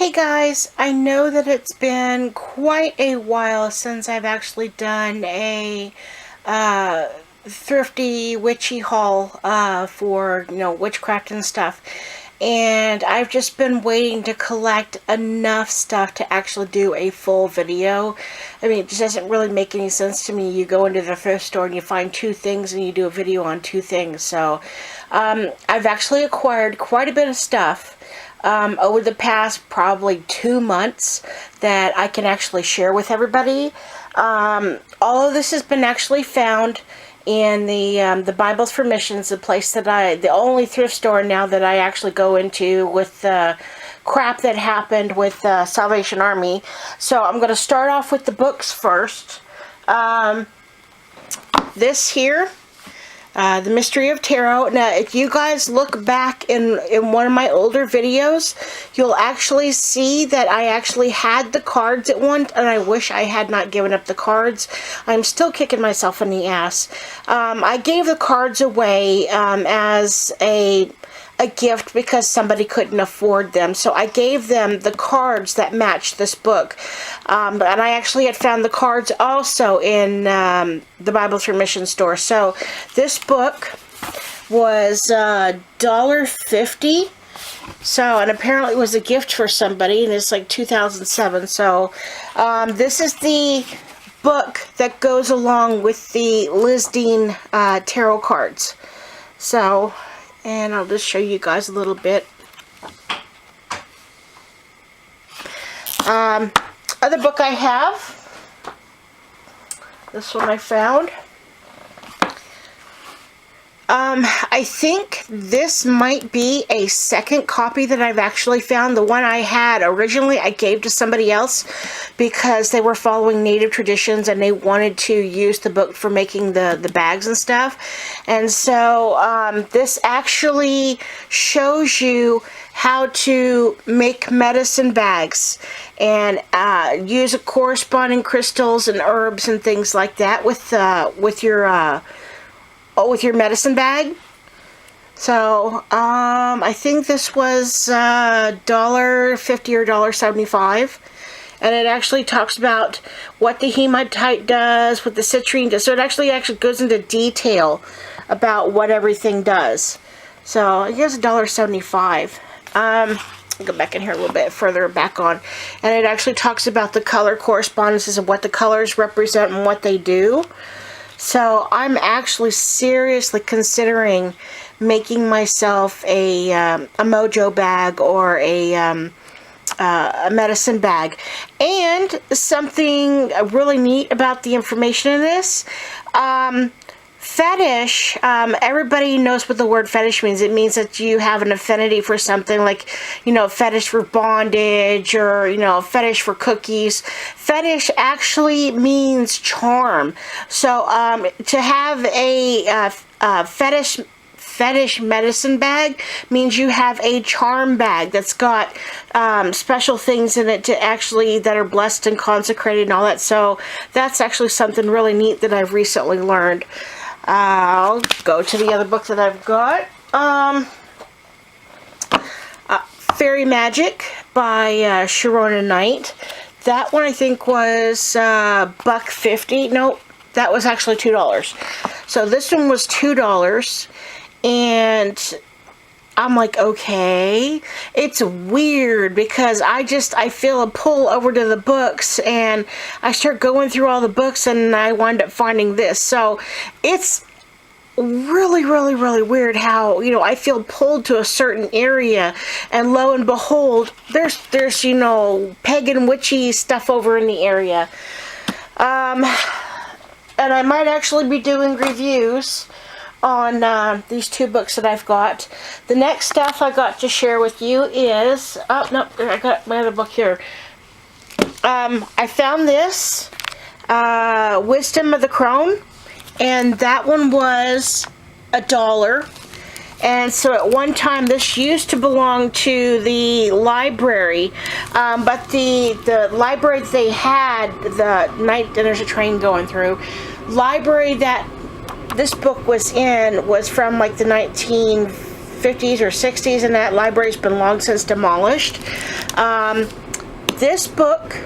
Hey guys, I know that it's been quite a while since I've actually done a uh, thrifty witchy haul for, witchcraft and stuff. And I've just been waiting to collect enough stuff to actually do a full video. I mean, it just doesn't really make any sense to me. You go into the thrift store and you find two things and you do a video on two things. So I've actually acquired quite a bit of stuff over the past probably 2 months that I can actually share with everybody. All of this has been actually found in the Bibles for Missions, the only thrift store now that I actually go into with the crap that happened with Salvation Army. So I'm going to start off with the books first. This here. The Mystery of Tarot. Now, if you guys look back in one of my older videos, you'll actually see that I actually had the cards at one, and I wish I had not given up the cards. I'm still kicking myself in the ass. I gave the cards away as a gift because somebody couldn't afford them. So I gave them the cards that matched this book. And I actually had found the cards also in the Bibles for Mission store. So this book was $1.50. So, and apparently it was a gift for somebody, and it's like 2007. So this is the book that goes along with the Liz Dean tarot cards. So, and I'll just show you guys a little bit. Other book I have, this one I found. I think this might be a second copy that I've actually found. The one I had originally I gave to somebody else because they were following native traditions and they wanted to use the book for making the bags and stuff. And so this actually shows you how to make medicine bags and use corresponding crystals and herbs and things like that with your medicine bag. So, I think this was $1.50 or $1.75. And it actually talks about what the hematite does, what the citrine does. So it actually goes into detail about what everything does. So, I guess $1.75. I'll go back in here a little bit further back on. And it actually talks about the color correspondences and what the colors represent and what they do. So I'm actually seriously considering making myself a mojo bag or a medicine bag. And something really neat about the information in this, fetish, everybody knows what the word fetish means. It means that you have an affinity for something, like, fetish for bondage, or, fetish for cookies. Fetish actually means charm. So, to have a fetish medicine bag means you have a charm bag that's got special things in it that are blessed and consecrated and all that. So that's actually something really neat that I've recently learned. I'll go to the other book that I've got. Fairy Magic by Sharona Knight. That one I think was $1.50. Nope, that was actually $2. So this one was $2. And I'm like, okay. It's weird because I feel a pull over to the books, and I start going through all the books and I wind up finding this. So it's really, really, really weird how, I feel pulled to a certain area, and lo and behold, there's pagan witchy stuff over in the area. And I might actually be doing reviews on these two books that I've got. The next stuff I got to share with you is, oh no, I got my other book here. I found this Wisdom of the Crone, and that one was $1. And so at one time this used to belong to the library, but the library that they had, there's a train going through, library that this book was in was from like the 1950s 50s or 60s, and that library's been long since demolished. This book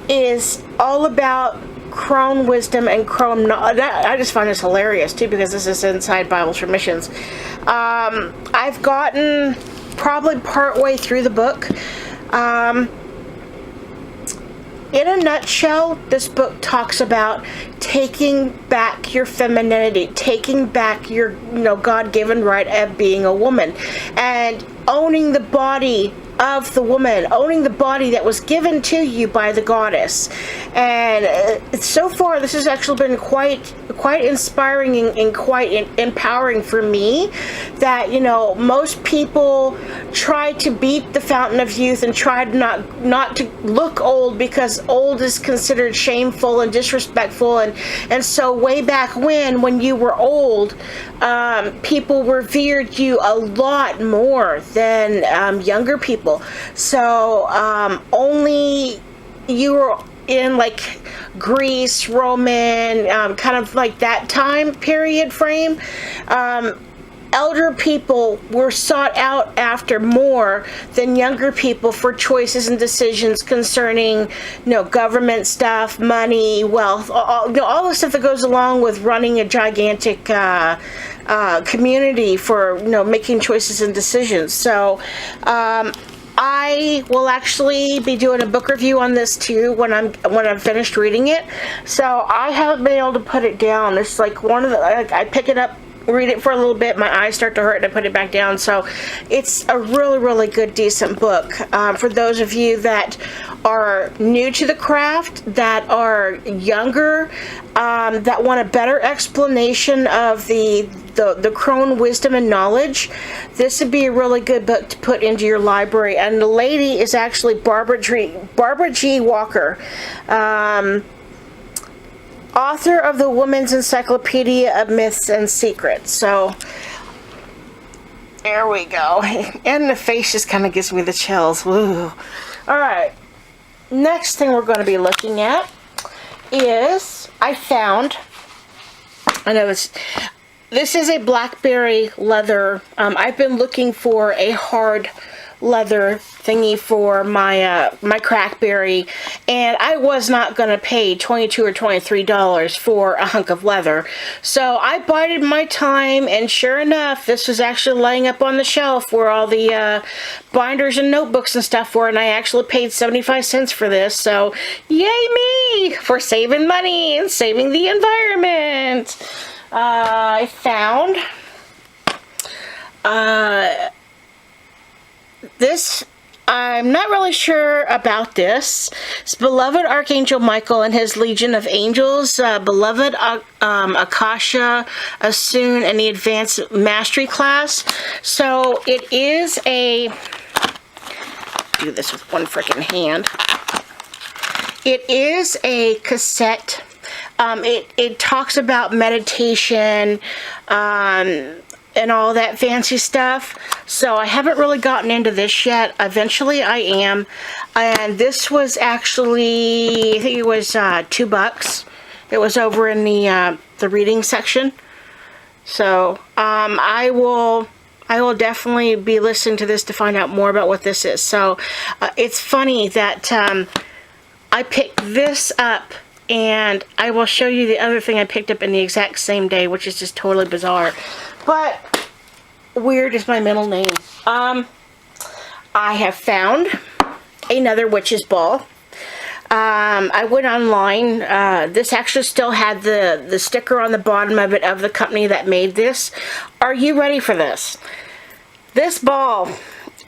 is all about crone wisdom and crone knowledge. I just find this hilarious too, because this is inside Bibles for Missions. I've gotten probably part way through the book. In a nutshell, this book talks about taking back your femininity, taking back your, God-given right of being a woman, and owning the body of the woman, owning the body that was given to you by the goddess. And so far, this has actually been quite inspiring and quite empowering for me. That most people try to beat the fountain of youth and try not to look old, because old is considered shameful and disrespectful. And so way back when you were old, people revered you a lot more than younger people. So only you were in like Greece, Roman, kind of like that time period frame, elder people were sought out after more than younger people for choices and decisions concerning, government stuff, money, wealth, all the stuff that goes along with running a gigantic community for, making choices and decisions. So, I will actually be doing a book review on this too when I'm finished reading it. So I haven't been able to put it down. It's like one of the, I pick it up, read it for a little bit, my eyes start to hurt, and I put it back down. So it's a really, really good, decent book. For those of you that are new to the craft, that are younger, that want a better explanation of the crone wisdom and knowledge, this would be a really good book to put into your library. And the lady is actually Barbara G. Walker, author of the Woman's Encyclopedia of Myths and Secrets. So there we go. And the face just kind of gives me the chills. Woo. All right. Next thing we're going to be looking at is this is a blackberry leather. I've been looking for a hard leather thingy for my my crackberry, and I was not going to pay $22 or $23 for a hunk of leather. So I bided my time, and sure enough, this was actually laying up on the shelf where all the binders and notebooks and stuff were, and I actually paid 75 cents for this. So yay me for saving money and saving the environment. I found this. I'm not really sure about this. It's beloved Archangel Michael and his Legion of Angels, beloved Akasha, Asun, and the Advanced Mastery class. So it is a, do this with one freaking hand. It is a cassette. It talks about meditation, and all that fancy stuff. So I haven't really gotten into this yet. Eventually I am. And this was actually, I think it was $2. It was over in the reading section. So I will definitely be listening to this to find out more about what this is. So it's funny that I picked this up, and I will show you the other thing I picked up in the exact same day, which is just totally bizarre. But weird is my middle name. I have found another witch's ball. I went online. This actually still had the sticker on the bottom of it of the company that made this. Are you ready for this? This ball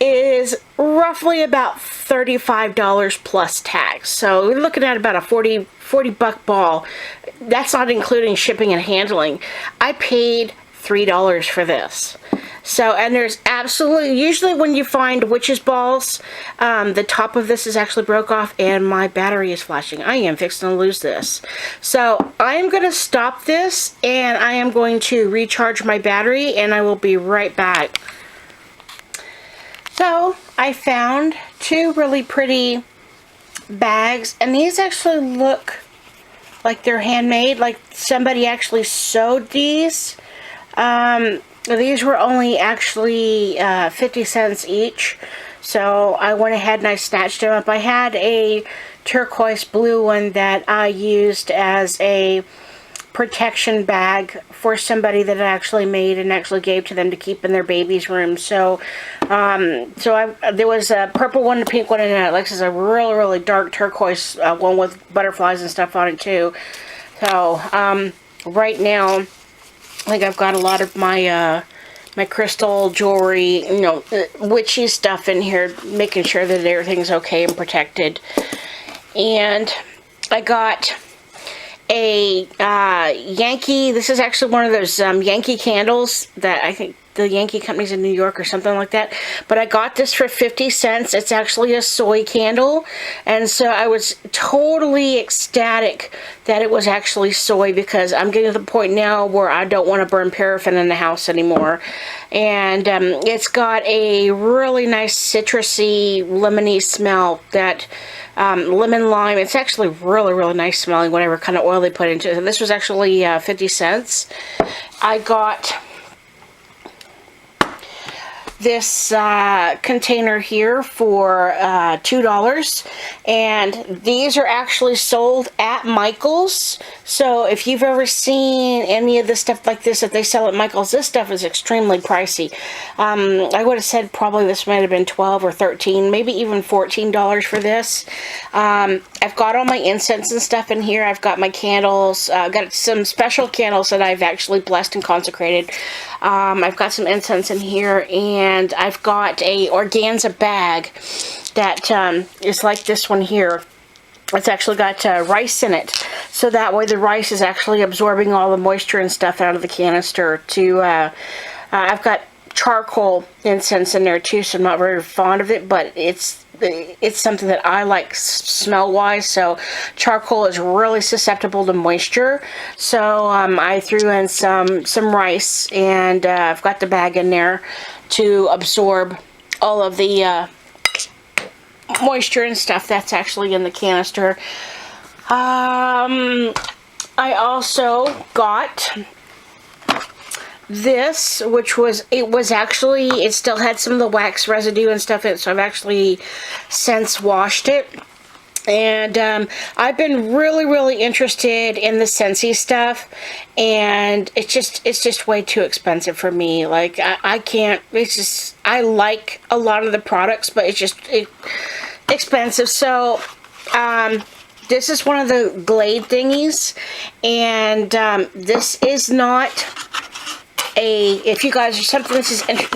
is roughly about $35 plus tax. So we're looking at about a 40 buck ball. That's not including shipping and handling. I paid $3 for this. So, and there's absolutely, usually when you find witches balls, the top of this is actually broke off, and my battery is flashing. I am fixing to lose this. So I'm going to stop this, and I am going to recharge my battery, and I will be right back. So I found two really pretty bags, and these actually look like they're handmade, like somebody actually sewed these. These were only actually 50 cents each. So I went ahead and I snatched them up. I had a turquoise blue one that I used as a protection bag for somebody that I actually made and actually gave to them to keep in their baby's room. So, there was a purple one, a pink one, and Alexa's a really, really dark turquoise one with butterflies and stuff on it too. So, right now, I think I've got a lot of my my crystal jewelry, you know, witchy stuff in here, making sure that everything's okay and protected. And I got a Yankee, this is actually one of those Yankee candles that I think the Yankee company's in New York or something like that. But I got this for 50 cents. It's actually a soy candle. And so I was totally ecstatic that it was actually soy, because I'm getting to the point now where I don't want to burn paraffin in the house anymore. And it's got a really nice citrusy, lemony smell that lemon lime. It's actually really, really nice smelling, whatever kind of oil they put into it. So this was actually 50 cents. I got this container here for $2, and these are actually sold at Michael's. So if you've ever seen any of the stuff like this that they sell at Michael's, this stuff is extremely pricey. I would have said probably this might have been $12 or $13, maybe even $14 for this. I've got all my incense and stuff in here. I've got my candles. I've got some special candles that I've actually blessed and consecrated. I've got some incense in here, and I've got a organza bag that is like this one here. It's actually got rice in it, so that way the rice is actually absorbing all the moisture and stuff out of the canister. I've got charcoal incense in there too, so I'm not very fond of it, but it's something that I like smell-wise. So charcoal is really susceptible to moisture. So I threw in some rice, and I've got the bag in there to absorb all of the moisture and stuff that's actually in the canister. I also got this, which was, it still had some of the wax residue and stuff in it, so I've actually since washed it. And I've been really, really interested in the Scentsy stuff, and it's just way too expensive for me. Like, I can't, it's just, I like a lot of the products, but it's just expensive. So this is one of the Glade thingies, and this is not if you guys are something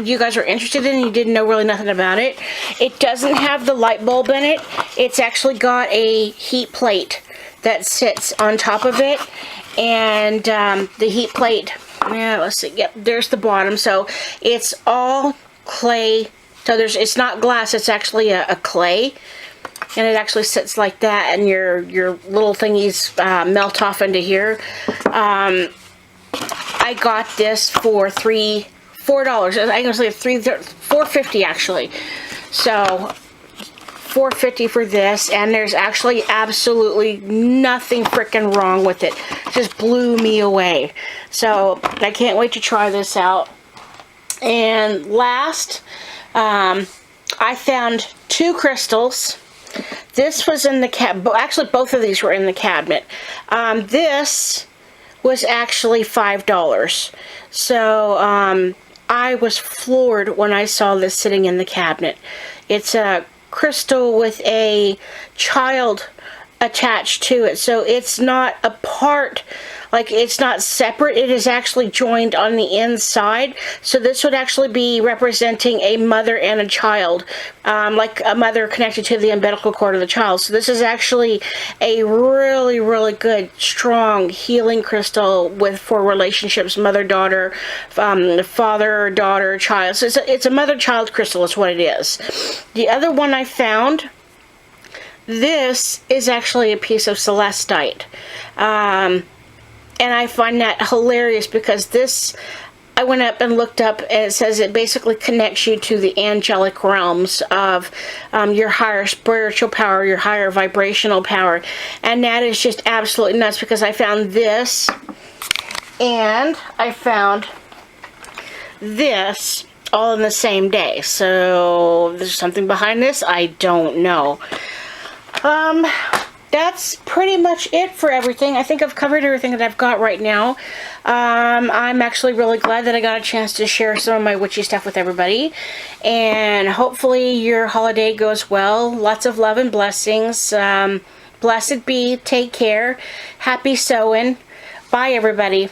you guys are interested in and you didn't know really nothing about it, it doesn't have the light bulb in it. It's actually got a heat plate that sits on top of it, and the heat plate, yeah, let's see, yep, there's the bottom. So it's all clay. So it's not glass, it's actually a clay, and it actually sits like that, and your little thingies melt off into here. I got this for $4. I can say $4.50 actually. So $4.50 for this, and there's actually absolutely nothing freaking wrong with it. It just blew me away. So I can't wait to try this out. And last, I found 2 crystals. This was in the cabinet. Actually, both of these were in the cabinet. This was actually $5. So I was floored when I saw this sitting in the cabinet. It's a crystal with a child attached to it, so it's not a part, like it's not separate, it is actually joined on the inside. So this would actually be representing a mother and a child, like a mother connected to the umbilical cord of the child. So this is actually a really, really good, strong healing crystal for relationships, mother-daughter, father-daughter, child. So it's a mother-child crystal is what it is. The other one I found, this is actually a piece of celestite. And I find that hilarious because this, I went up and looked up, and it says it basically connects you to the angelic realms of your higher spiritual power, your higher vibrational power. And that is just absolutely nuts, because I found this, and I found this all in the same day. So there's something behind this. I don't know. That's pretty much it for everything. I think I've covered everything that I've got right now. I'm actually really glad that I got a chance to share some of my witchy stuff with everybody. And hopefully your holiday goes well. Lots of love and blessings. Blessed be. Take care. Happy sewing. Bye, everybody.